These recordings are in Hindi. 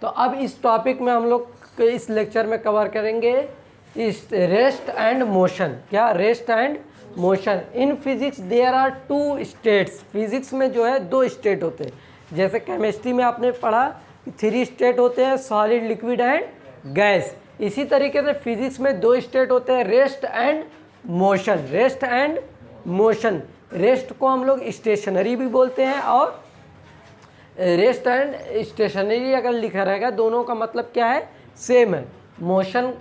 तो अब इस टॉपिक में हम लोग इस लेक्चर में कवर करेंगे इस रेस्ट एंड मोशन। क्या? Rest and motion. In physics there are two states. Physics में जो है दो स्टेट होते हैं। जैसे केमिस्ट्री में आपने पढ़ा कि 3 स्टेट होते हैं, सॉलिड, लिक्विड एंड गैस। इसी तरीके से फिजिक्स में 2 स्टेट होते हैं, rest and motion. Rest and motion. Rest को हम लोग स्टेशनरी भी बोलते हैं और रेस्ट एंड स्टेशनरी अगर लिखा रहेगा दोनों का मतलब क्या है? सेम है। मोशन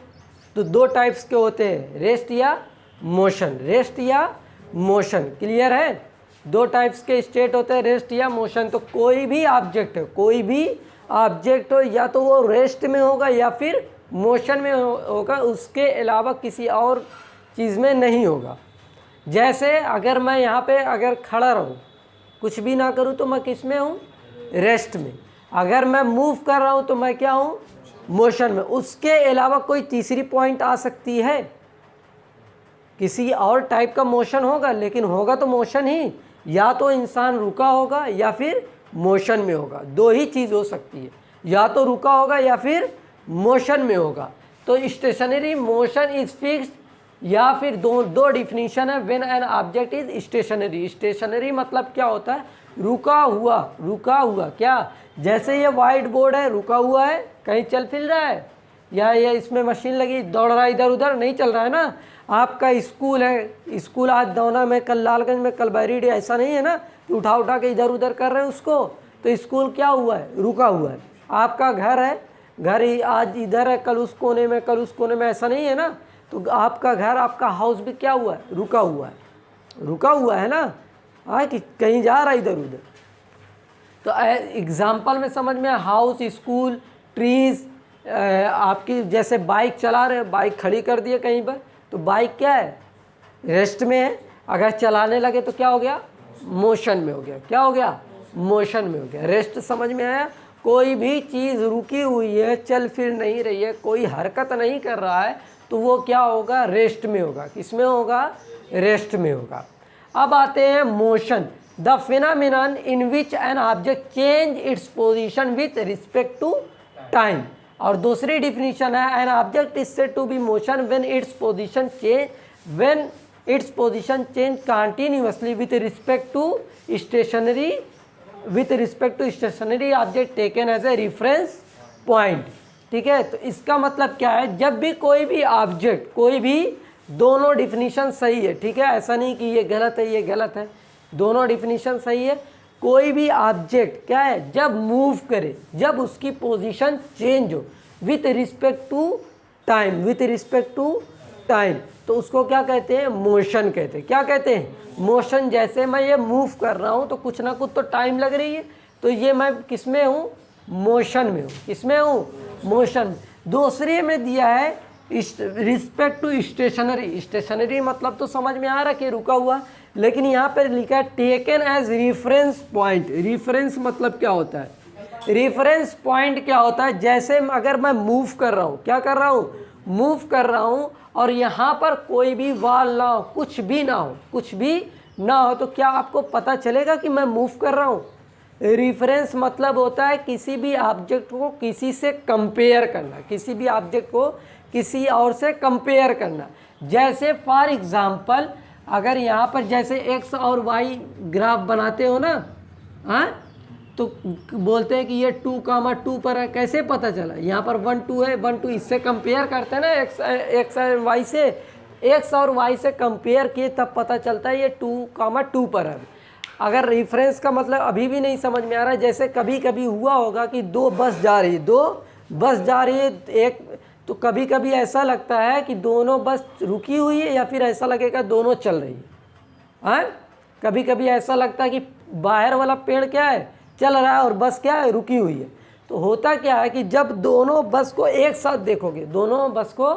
तो 2 टाइप्स के होते हैं, रेस्ट या मोशन। रेस्ट या मोशन, क्लियर है? 2 टाइप्स के स्टेट होते हैं, रेस्ट या मोशन। तो कोई भी ऑब्जेक्ट है, कोई भी ऑब्जेक्ट हो, या तो वो रेस्ट में होगा या फिर मोशन में होगा, उसके अलावा किसी और चीज़ में नहीं होगा। जैसे अगर मैं यहाँ पे अगर खड़ा रहूँ, कुछ भी ना करूँ, तो मैं किस में हूँ? रेस्ट में। अगर मैं मूव कर रहा हूँ तो मैं क्या हूँ? मोशन में। उसके अलावा कोई तीसरी पॉइंट आ सकती है, किसी और टाइप का मोशन होगा, लेकिन होगा तो मोशन ही। या तो इंसान रुका होगा या फिर मोशन में होगा, 2 ही चीज़ हो सकती है, या तो रुका होगा या फिर मोशन में होगा। तो स्टेशनरी, मोशन इज फिक्स्ड, या फिर दो डिफिनीशन है। When an object is stationary. Stationary मतलब क्या होता है? रुका हुआ। रुका हुआ क्या? जैसे ये वाइट बोर्ड है, रुका हुआ है, कहीं चल फिर रहा है, या ये इसमें मशीन लगी दौड़ रहा है, इधर उधर नहीं चल रहा है ना। आपका स्कूल है, स्कूल आज दौना में, कल लालगंज में, कल बैरीडे, ऐसा नहीं है ना कि उठा उठा के इधर उधर कर रहे हैं उसको। तो स्कूल क्या हुआ है? रुका हुआ है। आपका घर है, घर ही आज इधर है, कल उस कोने में, कल उस कोने में, ऐसा नहीं है ना। तो आपका घर, आपका हाउस भी क्या हुआ है? रुका हुआ है। रुका हुआ है ना, हाँ, कि कहीं जा रहा है इधर उधर। तो एग्जाम्पल में समझ में, हाउस, स्कूल, ट्रीज, आपकी जैसे बाइक चला रहे, बाइक खड़ी कर दिए कहीं पर, तो बाइक क्या है? रेस्ट में है। अगर चलाने लगे तो क्या हो गया? मोशन में हो गया। क्या हो गया? मोशन में हो गया। रेस्ट समझ में आया? कोई भी चीज़ रुकी हुई है, चल फिर नहीं रही है, कोई हरकत नहीं कर रहा है, तो वो क्या होगा? रेस्ट में होगा। किस में होगा? रेस्ट में होगा। अब आते हैं motion. The phenomenon in which an object change its position with respect to time. और दूसरी डिफिनीशन है, an object is said to be motion when its position change continuously with respect to stationary object taken as a reference point. ठीक है, तो इसका मतलब क्या है? जब भी कोई भी ऑब्जेक्ट, कोई भी, दोनों डिफिनीशन सही है, ठीक है, ऐसा नहीं कि ये गलत है ये गलत है, दोनों डिफिनीशन सही है। कोई भी ऑब्जेक्ट क्या है? जब मूव करे, जब उसकी पोजीशन चेंज हो with respect to time, with respect to time, तो उसको क्या कहते हैं? मोशन कहते हैं। क्या कहते हैं? मोशन। जैसे मैं ये मूव कर रहा हूँ तो कुछ ना कुछ तो टाइम लग रही है, तो ये मैं किस में हूँ? मोशन में हूँ। किस में हूँ? मोशन। दूसरे में दिया है रिस्पेक्ट टू स्टेशनरी। स्टेशनरी मतलब तो समझ में आ रहा है कि रुका हुआ, लेकिन यहाँ पर लिखा है taken as reference point. Reference मतलब क्या होता है? रेफरेंस पॉइंट क्या होता है? जैसे अगर मैं मूव कर रहा हूँ, क्या कर रहा हूँ? मूव कर रहा हूँ, और यहाँ पर कोई भी वॉल ना हो, कुछ भी ना हो, कुछ भी ना हो, तो क्या आपको पता चलेगा कि मैं मूव कर रहा हूँ? रेफरेंस मतलब होता है किसी भी ऑब्जेक्ट को किसी से कंपेयर करना, किसी भी ऑब्जेक्ट को किसी और से कंपेयर करना। जैसे फॉर एग्जांपल, अगर यहाँ पर जैसे एक्स और वाई ग्राफ बनाते हो ना, हाँ, तो बोलते हैं कि ये 2, 2 पर है। कैसे पता चला? यहाँ पर 1, 2 है, 1, 2, इससे कंपेयर करते हैं ना, एक्स और वाई से। एक्स और वाई से कंपेयर किए तब पता चलता है ये 2, 2 पर है। अगर रेफरेंस का मतलब अभी भी नहीं समझ में आ रहा है, जैसे कभी कभी हुआ होगा कि 2 बस जा रही है, 2 बस जा रही है एक, तो कभी कभी ऐसा लगता है कि दोनों बस रुकी हुई है, या फिर ऐसा लगेगा दोनों चल रही है। हाँ, कभी कभी ऐसा लगता है कि बाहर वाला पेड़ क्या है? चल रहा है, और बस क्या है? रुकी हुई है। तो होता क्या है कि जब दोनों बस को एक साथ देखोगे, दोनों बस को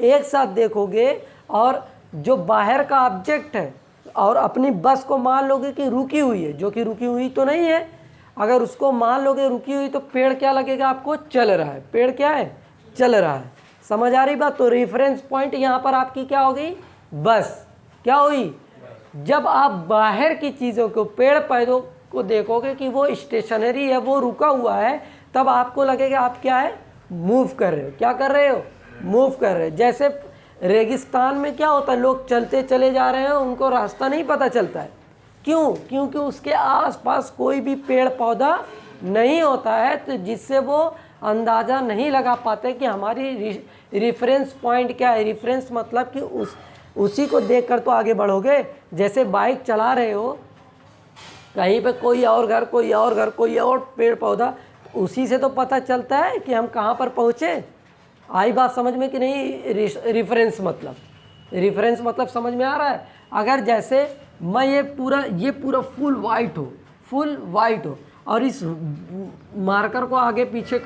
एक साथ देखोगे, और जो बाहर का ऑब्जेक्ट है और अपनी बस को मान लोगे कि रुकी हुई है, जो कि रुकी हुई तो नहीं है, अगर उसको मान लोगे रुकी हुई, तो पेड़ क्या लगेगा आपको? चल रहा है। पेड़ क्या है? चल रहा है। समझ आ रही बात? तो रेफरेंस पॉइंट यहाँ पर आपकी क्या हो गई? बस। क्या हुई? जब आप बाहर की चीज़ों को, पेड़ पौधों को देखोगे कि वो स्टेशनरी है, वो रुका हुआ है, तब आपको लगेगा आप क्या है, मूव कर रहे हो। क्या कर रहे हो, मूव कर रहे हो। जैसे रेगिस्तान में क्या होता है, लोग चलते चले जा रहे हैं, उनको रास्ता नहीं पता चलता है। क्यों? क्योंकि उसके आसपास कोई भी पेड़ पौधा नहीं होता है, तो जिससे वो अंदाज़ा नहीं लगा पाते कि हमारी रेफरेंस पॉइंट क्या है। रेफरेंस मतलब कि उसी को देखकर तो आगे बढ़ोगे। जैसे बाइक चला रहे हो, कहीं पे कोई और घर, कोई और घर, कोई और पेड़ पौधा, उसी से तो पता चलता है कि हम कहाँ पर पहुँचे। आई बात समझ में कि नहीं? रेफरेंस मतलब समझ में आ रहा है? अगर जैसे मैं ये पूरा फुल वाइट हो और इस मार्कर को आगे पीछे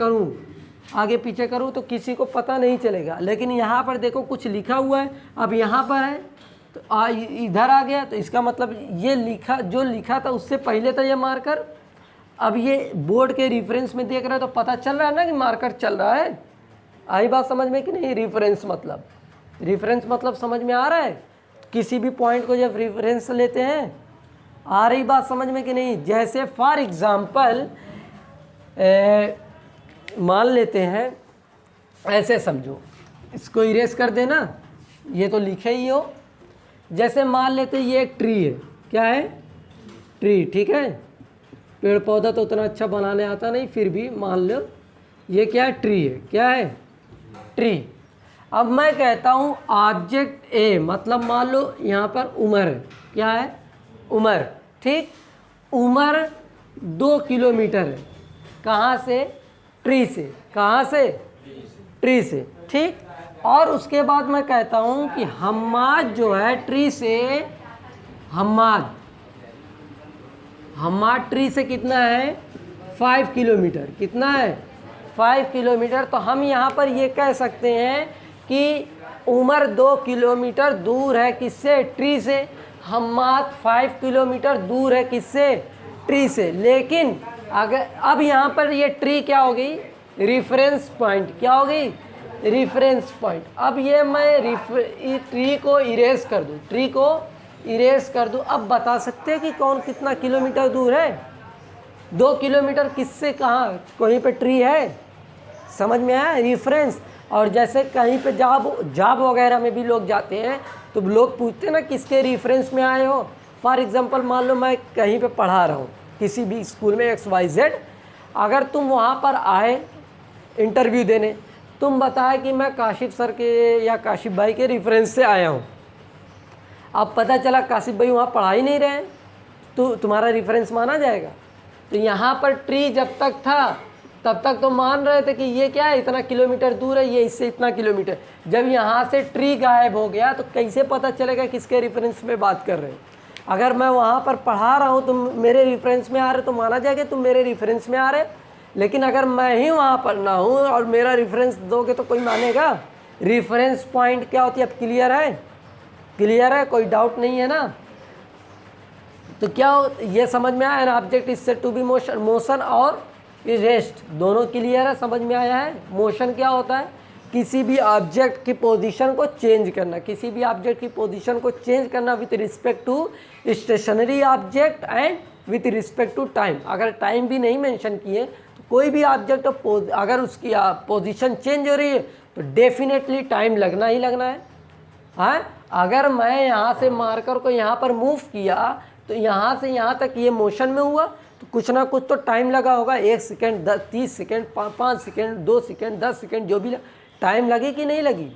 करूँ तो किसी को पता नहीं चलेगा। लेकिन यहाँ पर देखो कुछ लिखा हुआ है, अब यहाँ पर है तो इधर आ गया, तो इसका मतलब ये जो लिखा था उससे पहले था ये मार्कर। अब ये बोर्ड के रेफरेंस में देख रहे हो तो पता चल रहा है ना कि मार्कर चल रहा है। आई बात समझ में कि नहीं? रेफरेंस मतलब समझ में आ रहा है? किसी भी पॉइंट को जब रेफरेंस लेते हैं, आ रही बात समझ में कि नहीं? जैसे फॉर एग्जांपल मान लेते हैं, ऐसे समझो, इसको इरेज कर देना, ये तो लिखे ही हो। जैसे मान लेते हैं ये एक ट्री है, क्या है? ट्री, ठीक है। पेड़ पौधा तो उतना अच्छा बनाने आता नहीं, फिर भी मान लो ये क्या है? ट्री है। क्या है? ट्री। अब मैं कहता हूँ ऑब्जेक्ट ए, मतलब मान लो यहाँ पर उमर है। क्या है? उमर, ठीक। उमर 2 किलोमीटर है। कहाँ से? ट्री से। कहाँ से? ट्री से, ठीक। और उसके बाद मैं कहता हूँ कि हम्माद जो है ट्री से, हम्माद ट्री से कितना है? 5 किलोमीटर। कितना है? 5 किलोमीटर। तो हम यहाँ पर ये कह सकते हैं कि उमर 2 किलोमीटर दूर है किससे? ट्री से। हम्माद 5 किलोमीटर दूर है किससे? ट्री से। लेकिन अगर अब यहाँ पर ये ट्री क्या हो गई? Reference point. क्या हो गई? Reference point. अब ये मैं ट्री को इरेज कर दूँ, अब बता सकते हैं कि कौन कितना किलोमीटर दूर है? 2 किलोमीटर किससे? कहाँ? कहीं पे ट्री है। समझ में आया? रेफरेंस। और जैसे कहीं पे जॉब वगैरह में भी लोग जाते हैं तो लोग पूछते हैं ना किसके रेफरेंस में आए हो। फॉर एग्जांपल मान लो मैं कहीं पे पढ़ा रहा हूँ किसी भी स्कूल में XYZ, अगर तुम वहाँ पर आए इंटरव्यू देने, तुम बताए कि मैं काशिफ सर के या काशिफ भाई के रेफरेंस से आया हूँ। अब पता चला काशिफ भाई वहाँ पढ़ा ही नहीं रहे हैं, तो तुम्हारा रेफरेंस माना जाएगा? तो यहाँ पर ट्री जब तक था तब तक तो मान रहे थे कि ये क्या है, इतना किलोमीटर दूर है, ये इससे इतना किलोमीटर। जब यहाँ से ट्री गायब हो गया तो कैसे पता चलेगा किसके रेफरेंस में बात कर रहे हैं? अगर मैं वहाँ पर पढ़ा रहा हूँ, तुम मेरे रेफरेंस में आ रहे तो माना जाएगा तुम मेरे रेफरेंस में आ रहे। लेकिन अगर मैं ही वहाँ पर ना हूँ और मेरा रेफरेंस दोगे तो कोई मानेगा? रेफरेंस पॉइंट क्या होती है? अब क्लियर है? क्लियर है? कोई डाउट नहीं है ना? तो क्या ये समझ में आया ना? Object is said to be motion और रेस्ट दोनों क्लियर है? समझ में आया है? मोशन क्या होता है? किसी भी ऑब्जेक्ट की पोजीशन को चेंज करना, किसी भी ऑब्जेक्ट की पोजीशन को चेंज करना with respect to stationary object and with respect to time. अगर टाइम भी नहीं मेंशन किए तो कोई भी ऑब्जेक्ट अगर उसकी पोजीशन चेंज हो रही है तो डेफिनेटली टाइम लगना ही लगना है। हाँ, अगर मैं यहाँ से मार्कर को यहाँ पर मूव किया तो यहाँ से यहाँ तक ये मोशन में हुआ तो कुछ ना कुछ तो टाइम लगा होगा। 1 second, 30 second, 5 second, 2 second, 10 second, जो भी टाइम लगी कि नहीं लगी।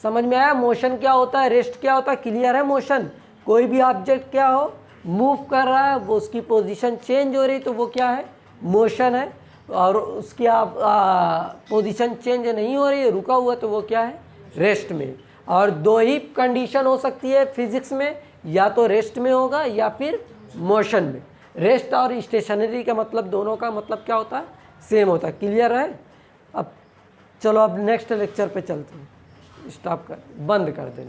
समझ में आया? मोशन क्या होता है, रेस्ट क्या होता है? क्लियर है? मोशन कोई भी ऑब्जेक्ट क्या हो, मूव कर रहा है, वो उसकी पोजीशन चेंज हो रही तो वो क्या है? मोशन है। और उसकी पोजीशन चेंज नहीं हो रही है, रुका हुआ, तो वो क्या है? रेस्ट में। और 2 ही कंडीशन हो सकती है फिजिक्स में, या तो रेस्ट में होगा या फिर मोशन में। रेस्ट और स्टेशनरी का मतलब दोनों का मतलब क्या होता है? सेम होता है। क्लियर है? अब चलो अब नेक्स्ट लेक्चर पे चलते हैं। स्टॉप कर, बंद कर दें।